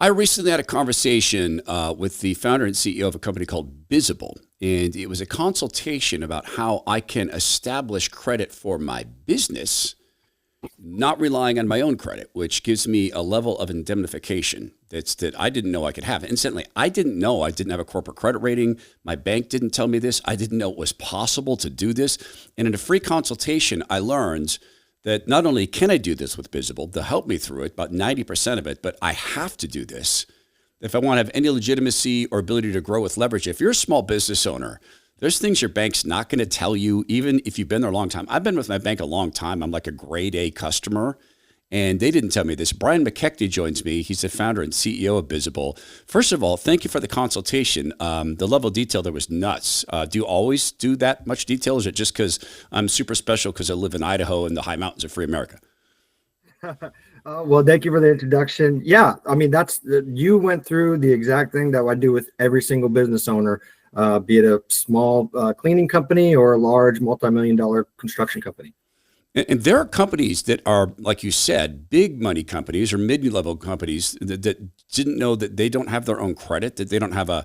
I recently had a conversation with the founder and CEO of a company called Visible, and it was a consultation about how I can establish credit for my business, not relying on my own credit, which gives me a level of indemnification that I didn't know I could have. Incidentally, I didn't know I didn't have a corporate credit rating. My bank didn't tell me this. I didn't know it was possible to do this. And in a free consultation, I learned that not only can I do this with Visible, they'll help me through it, about 90% of it, but I have to do this if I want to have any legitimacy or ability to grow with leverage. If you're a small business owner, there's things your bank's not going to tell you, even if you've been there a long time. I've been with my bank a long time. I'm like a grade A customer, and they didn't tell me this. Brian McKechnie joins me. He's the founder and CEO of Visible. First of all, thank you for the consultation. The level of detail there was nuts. Do you always do that much detail? Or is it just because I'm super special because I live in Idaho and the high mountains of free America? Well, thank you for the introduction. Yeah, I mean, you went through the exact thing that I do with every single business owner, be it a small cleaning company or a large multi-million-dollar construction company. And there are companies that are, like you said, big money companies or mid-level companies that didn't know that they don't have their own credit, that they don't have a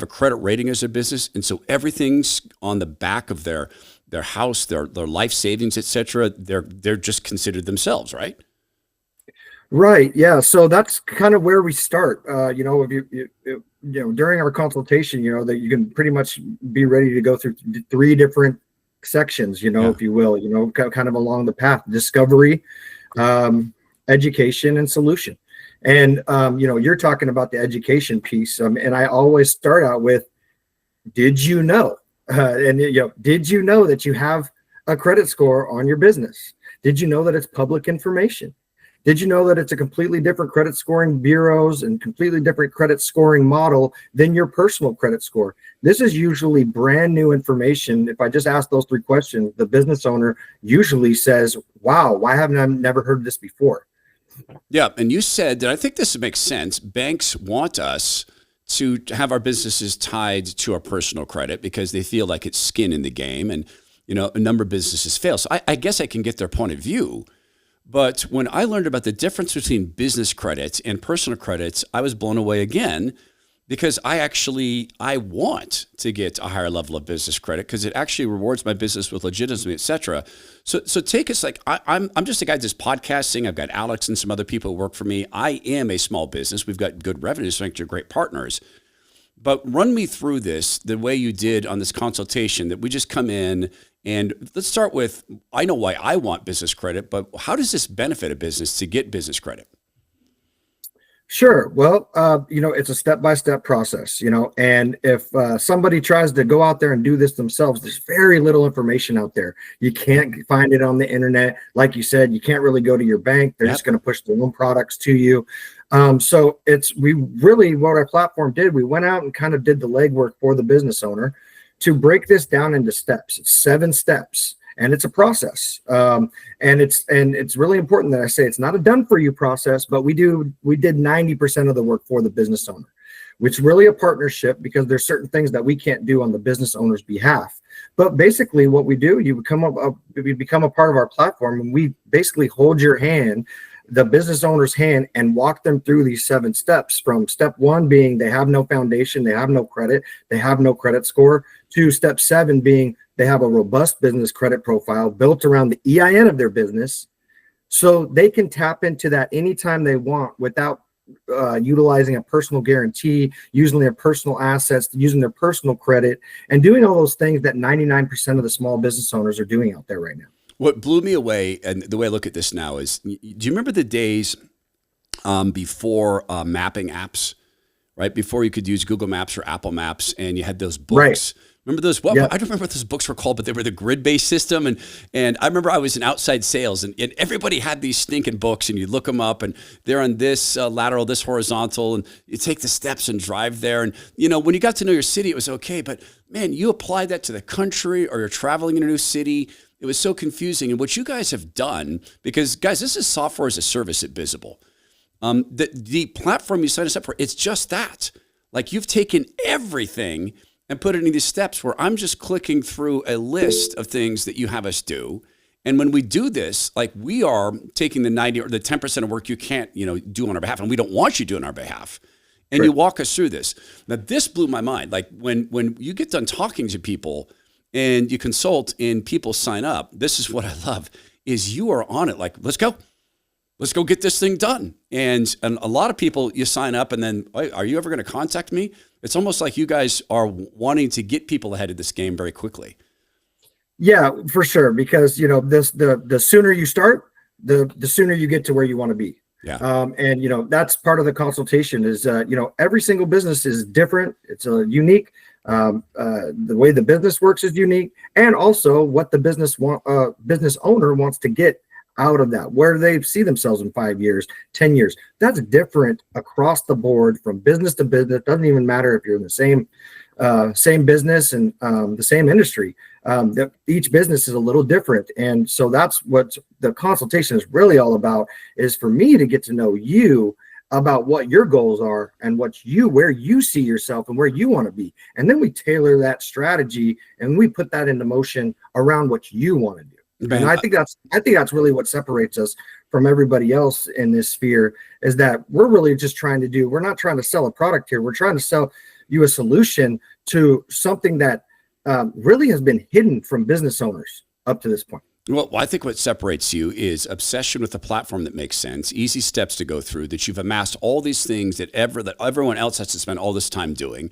credit rating as a business, and so everything's on the back of their house, their life savings, et cetera. They're just considered themselves, right? Right. Yeah. So that's kind of where we start. If you during our consultation, that you can pretty much be ready to go through three different sections, if you will, kind of along the path: discovery, education, and solution. And you're talking about the education piece, and I always start out with, did you know? Did you know that you have a credit score on your business? Did you know that it's public information? Did you know that it's a completely different credit scoring bureaus and completely different credit scoring model than your personal credit score? This is usually brand new information. If I just ask those three questions, the business owner usually says, wow, why haven't I never heard this before? Yeah. And you said that, I think this makes sense. Banks want us to have our businesses tied to our personal credit because they feel like it's skin in the game. And, a number of businesses fail. So I guess I can get their point of view. But when I learned about the difference between business credits and personal credits, I was blown away again because I want to get a higher level of business credit because it actually rewards my business with legitimacy, et cetera. So take us I'm just a guy just podcasting. I've got Alex and some other people who work for me. I am a small business. We've got good revenue, so you're great partners. But run me through this the way you did on this consultation that we just come in. And let's start with, I know why I want business credit, but how does this benefit a business to get business credit? Sure. Well, it's a step-by-step process, and if somebody tries to go out there and do this themselves, there's very little information out there. You can't find it on the internet. Like you said, you can't really go to your bank. They're just going to push their own products to you. So what our platform did, we went out and kind of did the legwork for the business owner to break this down into steps. It's 7 steps. And it's a process, and it's really important that I say it's not a done for you process, but we did 90% of the work for the business owner, which is really a partnership because there's certain things that we can't do on the business owner's behalf. But basically, what we do, you become a part of our platform, and we basically hold your hand, the business owner's hand, and walk them through these 7 steps. From step 1 being they have no foundation, they have no credit, they have no credit score, to step 7 being they have a robust business credit profile built around the EIN of their business, so they can tap into that anytime they want without utilizing a personal guarantee, using their personal assets, using their personal credit, and doing all those things that 99% of the small business owners are doing out there right now. What blew me away, and the way I look at this now is, do you remember the days before mapping apps, right? Before you could use Google Maps or Apple Maps, and you had those books. Right. Remember those? Well, yeah. I don't remember what those books were called, but they were the grid-based system. And I remember I was in outside sales, and everybody had these stinking books, and you look them up, and they're on this lateral, this horizontal, and you take the steps and drive there. And, when you got to know your city, it was okay. But, man, you apply that to the country, or you're traveling in a new city. It was so confusing. And what you guys have done, because, guys, this is software as a service at Visible. The platform you signed us up for, it's just that. Like, you've taken everything and put it in these steps where I'm just clicking through a list of things that you have us do. And when we do this, like we are taking the 90 or the 10% of work you can't, do on our behalf, and we don't want you to do on our behalf. And you walk us through this. Now, this blew my mind. Like when you get done talking to people and you consult and people sign up, this is what I love, is you are on it. Like, let's go get this thing done. And a lot of people, you sign up and then, are you ever going to contact me? It's almost like you guys are wanting to get people ahead of this game very quickly. Yeah, for sure. Because, the sooner you start, the sooner you get to where you want to be. Yeah. And, that's part of the consultation is, every single business is different. It's unique. The way the business works is unique. And also what the business owner wants to get out of that, where they see themselves in 5 years, 10 years. That's different across the board from business to business. Doesn't even matter if you're in the same business and the same industry. Each business is a little different. And so that's what the consultation is really all about, is for me to get to know you about what your goals are and where you see yourself and where you want to be. And then we tailor that strategy and we put that into motion around what you want to do. Man, and I think that's really what separates us from everybody else in this sphere, is that we're really just we're not trying to sell a product here. We're trying to sell you a solution to something that really has been hidden from business owners up to this point. Well, I think what separates you is obsession with a platform that makes sense, easy steps to go through, that you've amassed all these things that everyone else has to spend all this time doing,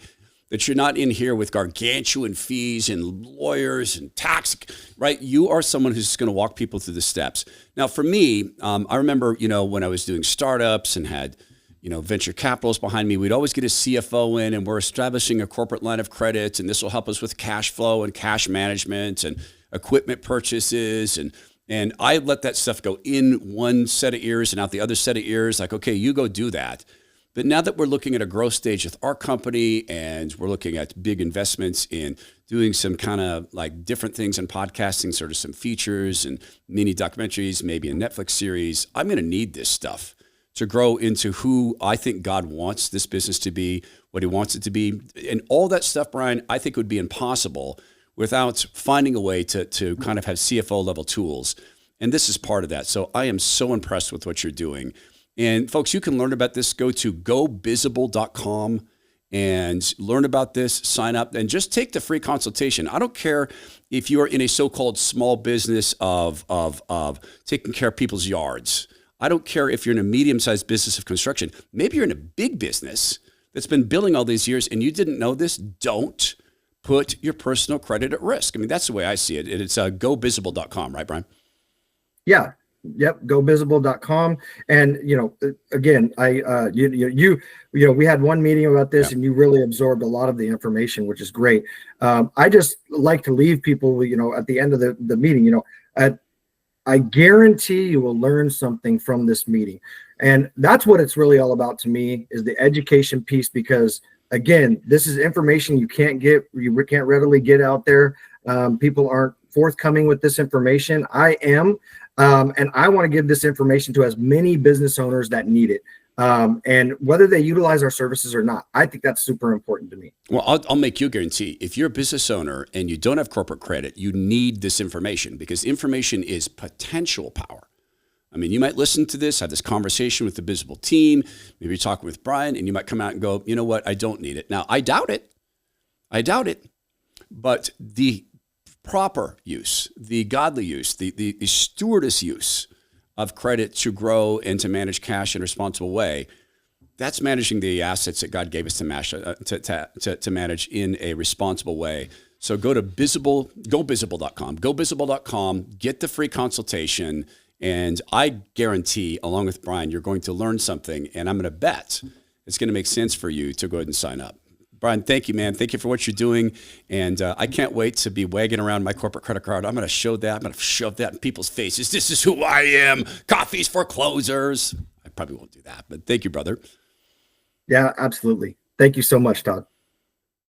that you're not in here with gargantuan fees and lawyers and tax, right? You are someone who's going to walk people through the steps. Now, for me, I remember, when I was doing startups and had, venture capitalists behind me, we'd always get a CFO in and we're establishing a corporate line of credit, and this will help us with cash flow and cash management and equipment purchases. And I let that stuff go in one set of ears and out the other set of ears. Like, okay, you go do that. But now that we're looking at a growth stage with our company and we're looking at big investments in doing some kind of like different things in podcasting, sort of some features and mini documentaries, maybe a Netflix series, I'm going to need this stuff to grow into who I think God wants this business to be, what he wants it to be. And all that stuff, Brian, I think would be impossible without finding a way to kind of have CFO level tools. And this is part of that. So I am so impressed with what you're doing. And folks, you can learn about this. Go to gobizable.com and learn about this, sign up, and just take the free consultation. I don't care if you're in a so-called small business of taking care of people's yards. I don't care if you're in a medium-sized business of construction. Maybe you're in a big business that's been building all these years and you didn't know this. Don't put your personal credit at risk. I mean, that's the way I see it. It's gobizable.com, right, Brian? Yeah. Yep. Gobizable.com. And, again, we had one meeting about this, and you really absorbed a lot of the information, which is great. I just like to leave people, at the end of the meeting, I guarantee you will learn something from this meeting. And that's what it's really all about to me, is the education piece, because again, this is information you can't readily get out there. People aren't forthcoming with this information. I am. And I want to give this information to as many business owners that need it. And whether they utilize our services or not, I think that's super important to me. Well, I'll make you a guarantee. If you're a business owner and you don't have corporate credit, you need this information, because information is potential power. I mean, you might listen to this, have this conversation with the Visible team, maybe you're talking with Brian, and you might come out and go, you know what, I don't need it. Now, I doubt it. But the proper use, the godly use, the stewardess use of credit to grow and to manage cash in a responsible way, that's managing the assets that God gave us to manage in a responsible way. So go to gobizable.com, get the free consultation, and I guarantee, along with Brian, you're going to learn something, and I'm going to bet it's going to make sense for you to go ahead and sign up. Brian, thank you, man. Thank you for what you're doing. And I can't wait to be wagging around my corporate credit card. I'm going to show that. I'm going to shove that in people's faces. This is who I am. Coffee's for closers. I probably won't do that, but thank you, brother. Yeah, absolutely. Thank you so much, Todd.